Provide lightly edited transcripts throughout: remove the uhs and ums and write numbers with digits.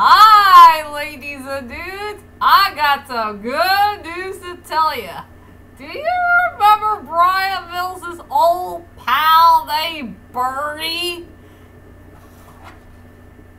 Hi, ladies and dudes. I got some good news to tell you. Do you remember Brian Mills' old pal named Bernie?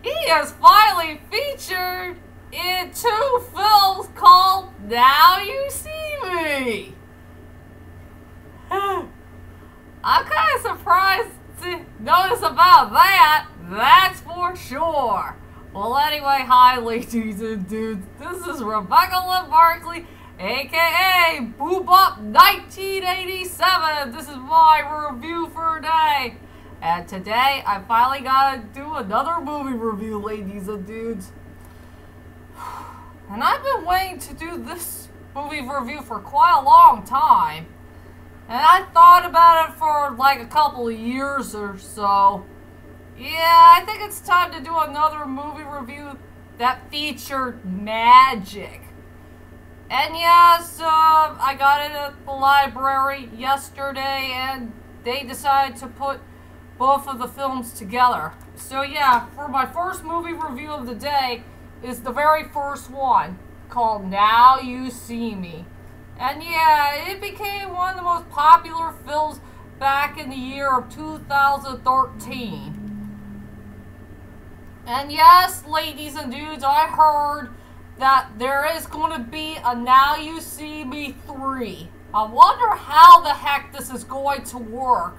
He is finally featured in 2 films called Now You See Me. I'm kind of surprised to notice about that, that's for sure. Well, anyway, hi ladies and dudes, this is Rebecca Lynn Barkley, aka Boobop 1987. This is my review for today. And today, I finally gotta do another movie review, ladies and dudes. And I've been waiting to do this movie review for quite a long time. And I thought about it for like a couple of years or so. Yeah, I think it's time to do another movie review that featured magic. And yes, I got it at the library yesterday and they decided to put both of the films together. So yeah, for my first movie review of the day is the very first one, called Now You See Me. And yeah, it became one of the most popular films back in the year of 2013. And yes, ladies and dudes, I heard that there is going to be a Now You See Me 3. I wonder how the heck this is going to work,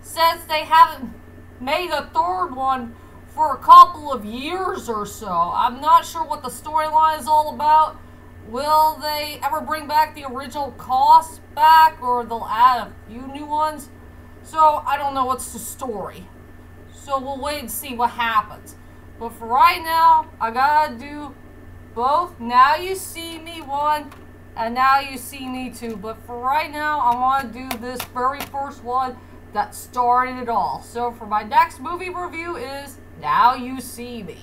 since they haven't made a third one for a couple of years or so. I'm not sure what the storyline is all about. Will they ever bring back the original cast back, or they'll add a few new ones? So, I don't know what's the story. So, we'll wait and see what happens. But for right now, I gotta do both Now You See Me 1 and Now You See Me 2. But for right now, I want to do this very first one that started it all. So for my next movie review is Now You See Me.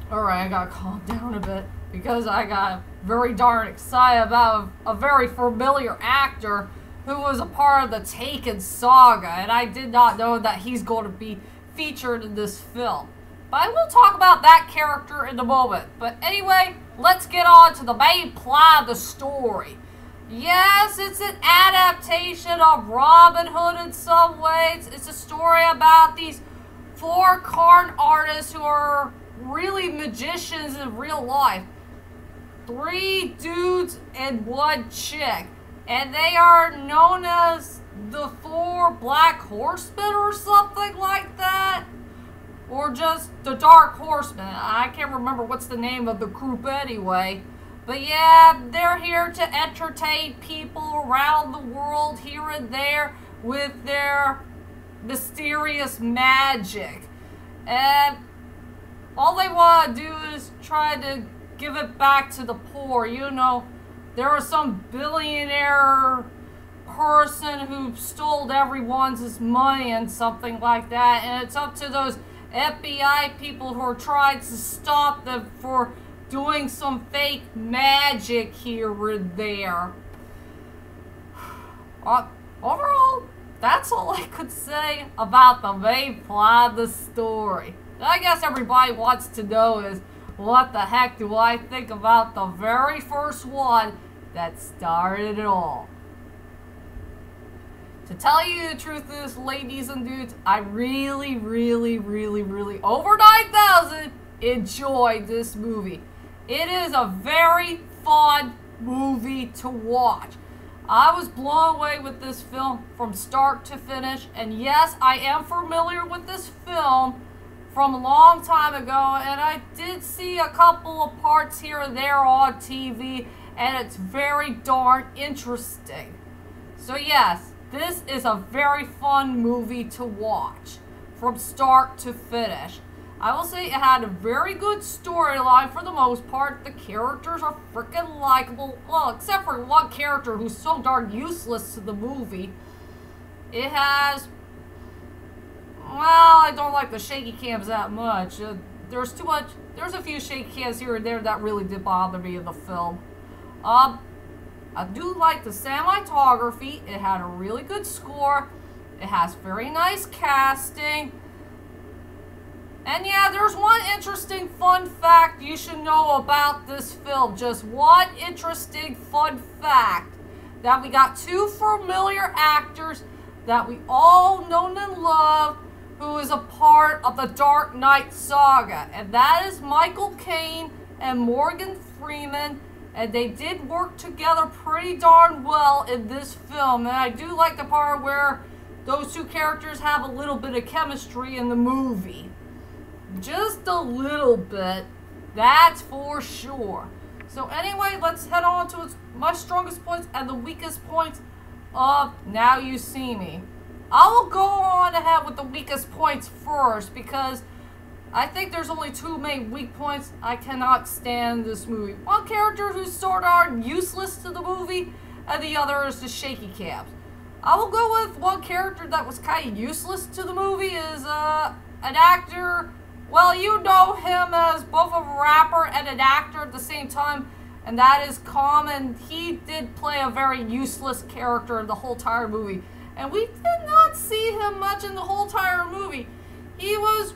Alright, I gotta calm down a bit because I got very darn excited about a very familiar actor who was a part of the Taken Saga, and I did not know that he's going to be featured in this film. But I will talk about that character in a moment. But anyway, let's get on to the main plot of the story. Yes, it's an adaptation of Robin Hood in some ways. It's a story about these 4 card artists who are really magicians in real life. 3 dudes and 1 chick. And they are known as the 4 Black Horsemen or something like that. Or just the Dark Horsemen. I can't remember what's the name of the group anyway. But yeah, they're here to entertain people around the world here and there with their mysterious magic. And all they want to do is try to give it back to the poor. You know, there was some billionaire person who stole everyone's money and something like that. And it's up to those FBI people who are trying to stop them for doing some fake magic here and there. Overall, that's all I could say about the main plot of the story. I guess everybody wants to know is, what the heck do I think about the very first one that started it all? To tell you the truth is, ladies and dudes, I really, over 9,000 enjoyed this movie. It is a very fun movie to watch. I was blown away with this film from start to finish. And yes, I am familiar with this film from a long time ago. And I did see a couple of parts here and there on TV. And it's very darn interesting. So yes, this is a very fun movie to watch from start to finish. I will say it had a very good storyline for the most part. The characters are freaking likable. Well, except for one character who's so darn useless to the movie. It has... Well, I don't like the shaky cams that much. There's a few shaky cams here and there that really did bother me in the film. I do like the cinematography. It had a really good score. It has very nice casting. And yeah, there's one interesting fun fact you should know about this film. Just one interesting fun fact. That we got two familiar actors that we all know and love who is a part of the Dark Knight saga. And that is Michael Caine and Morgan Freeman. And they did work together pretty darn well in this film. And I do like the part where those two characters have a little bit of chemistry in the movie. Just a little bit, that's for sure. So anyway, let's head on to my strongest points and the weakest points of Now You See Me. I will go on ahead with the weakest points first because I think there's only two main weak points I cannot stand this movie. One character who's sort of useless to the movie, and the other is the shaky cams. I will go with one character that was kind of useless to the movie is an actor. Well, you know him as both a rapper and an actor at the same time, and that is Common. He did play a very useless character in the whole entire movie, and we did not see him much in the whole entire movie. He was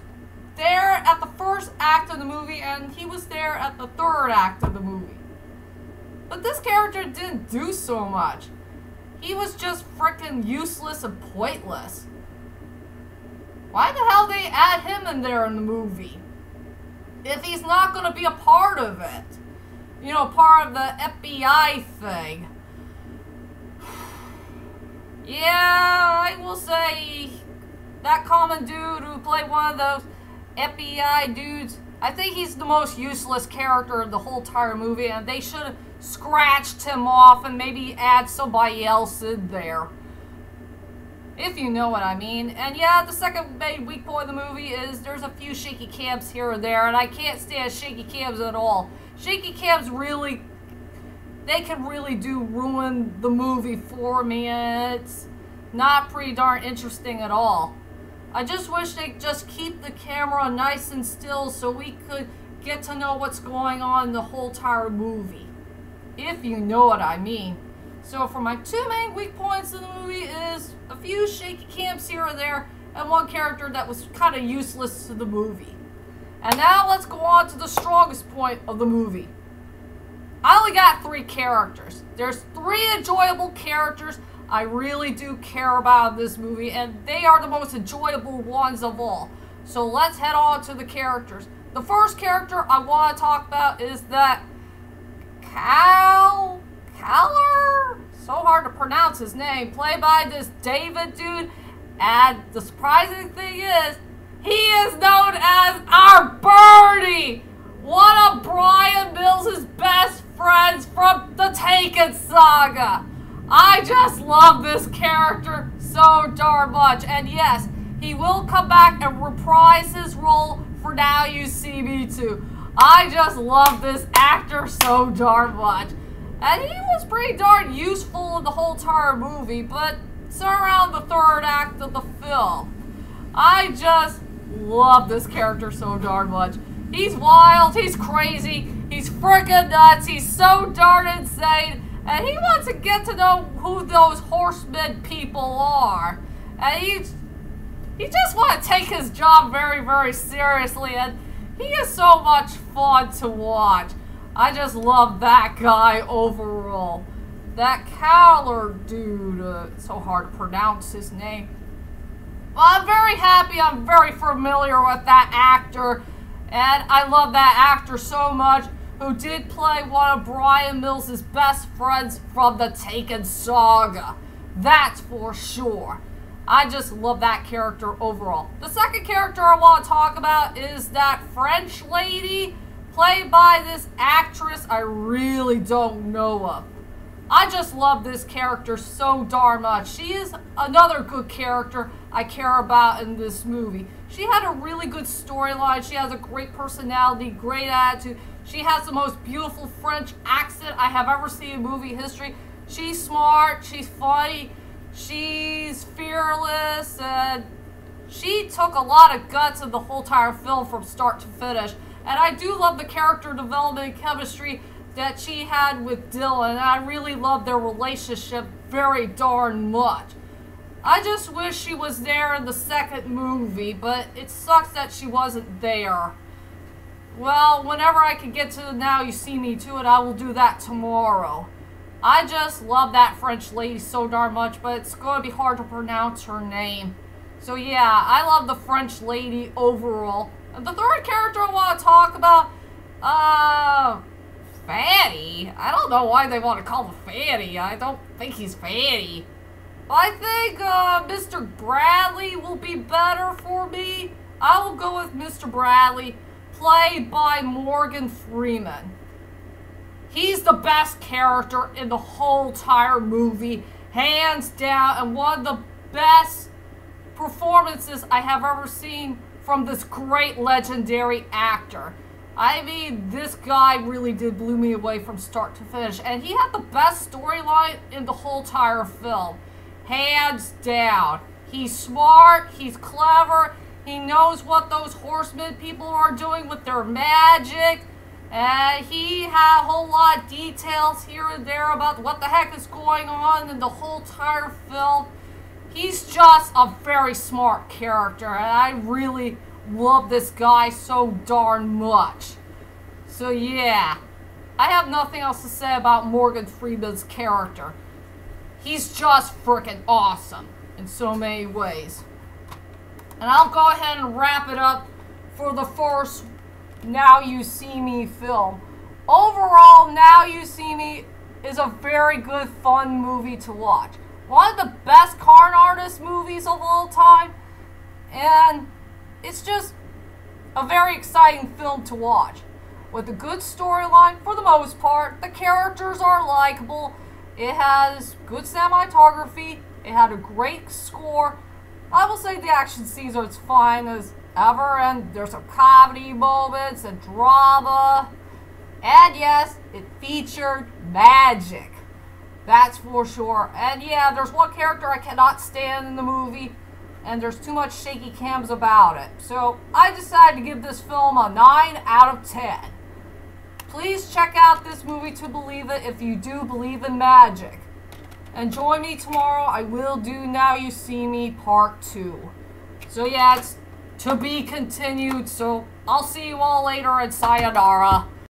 there at the first act of the movie, and he was there at the third act of the movie. But this character didn't do so much. He was just freaking useless and pointless. Why the hell they add him in there in the movie? If he's not going to be a part of it. You know, part of the FBI thing. Yeah, I will say that Common dude who played one of those FBI dudes, I think he's the most useless character in the whole entire movie, and they should have scratched him off and maybe add somebody else in there. If you know what I mean. And yeah, the second main weak point of the movie is there's a few shaky cams here and there, and I can't stand shaky cams at all. Shaky cams really, they can really do ruin the movie for me, and it's not pretty darn interesting at all. I just wish they'd just keep the camera nice and still so we could get to know what's going on in the whole entire movie. If you know what I mean. So for my two main weak points in the movie is a few shaky cams here or there, and one character that was kind of useless to the movie. And now let's go on to the strongest point of the movie. I only got three characters. There's three enjoyable characters I really do care about in this movie, and they are the most enjoyable ones of all. So let's head on to the characters. The first character I want to talk about is that Caller? So hard to pronounce his name. Played by this David dude. And the surprising thing is, he is known as our Birdie! One of Brian Mills' best friends from the Taken Saga. I just love this character so darn much. And yes, he will come back and reprise his role for Now You See Me too. I just love this actor so darn much. And he was pretty darn useful in the whole entire movie, but it's around the third act of the film. I just love this character so darn much. He's wild, he's crazy, he's freaking nuts, he's so darn insane, and he wants to get to know who those horsemen people are. And he just wants to take his job very, very seriously, and he is so much fun to watch. I just love that guy overall. That Caller dude, it's so hard to pronounce his name. Well, I'm very happy, I'm very familiar with that actor. And I love that actor so much, who did play one of Brian Mills' best friends from the Taken Saga. That's for sure. I just love that character overall. The second character I want to talk about is that French lady, played by this actress I really don't know of. I just love this character so darn much. She is another good character I care about in this movie. She had a really good storyline. She has a great personality, great attitude. She has the most beautiful French accent I have ever seen in movie history. She's smart, she's funny, she's fearless, and she took a lot of guts in the whole entire film from start to finish. And I do love the character development and chemistry that she had with Dylan. And I really love their relationship very darn much. I just wish she was there in the second movie, but it sucks that she wasn't there. Well, whenever I can get to the Now You See Me to it, I will do that tomorrow. I just love that French lady so darn much, but it's going to be hard to pronounce her name. So yeah, I love the French lady overall. And the third character I want to talk about, Fatty. I don't know why they want to call him Fatty. I don't think he's Fatty. I think Mr. Bradley will be better for me. I will go with Mr. Bradley, played by Morgan Freeman. He's the best character in the whole entire movie, hands down, and one of the best performances I have ever seen from this great legendary actor. I mean, this guy really did blow me away from start to finish, and he had the best storyline in the whole entire film. Hands down. He's smart, he's clever, he knows what those horsemen people are doing with their magic, and he had a whole lot of details here and there about what the heck is going on in the whole entire film. He's just a very smart character, and I really love this guy so darn much. So yeah, I have nothing else to say about Morgan Freeman's character. He's just freaking awesome in so many ways. And I'll go ahead and wrap it up for the first Now You See Me film. Overall, Now You See Me is a very good, fun movie to watch. One of the best con artist movies of all time. And it's just a very exciting film to watch. With a good storyline for the most part. The characters are likable. It has good cinematography. It had a great score. I will say the action scenes are as fine as ever, and there's some comedy moments and drama. And yes, it featured magic. That's for sure. And yeah, there's one character I cannot stand in the movie, and there's too much shaky cams about it. So I decided to give this film a 9 out of 10. Please check out this movie to believe it if you do believe in magic. And join me tomorrow. I will do Now You See Me Part 2. So yeah, it's to be continued. So I'll see you all later, and sayonara.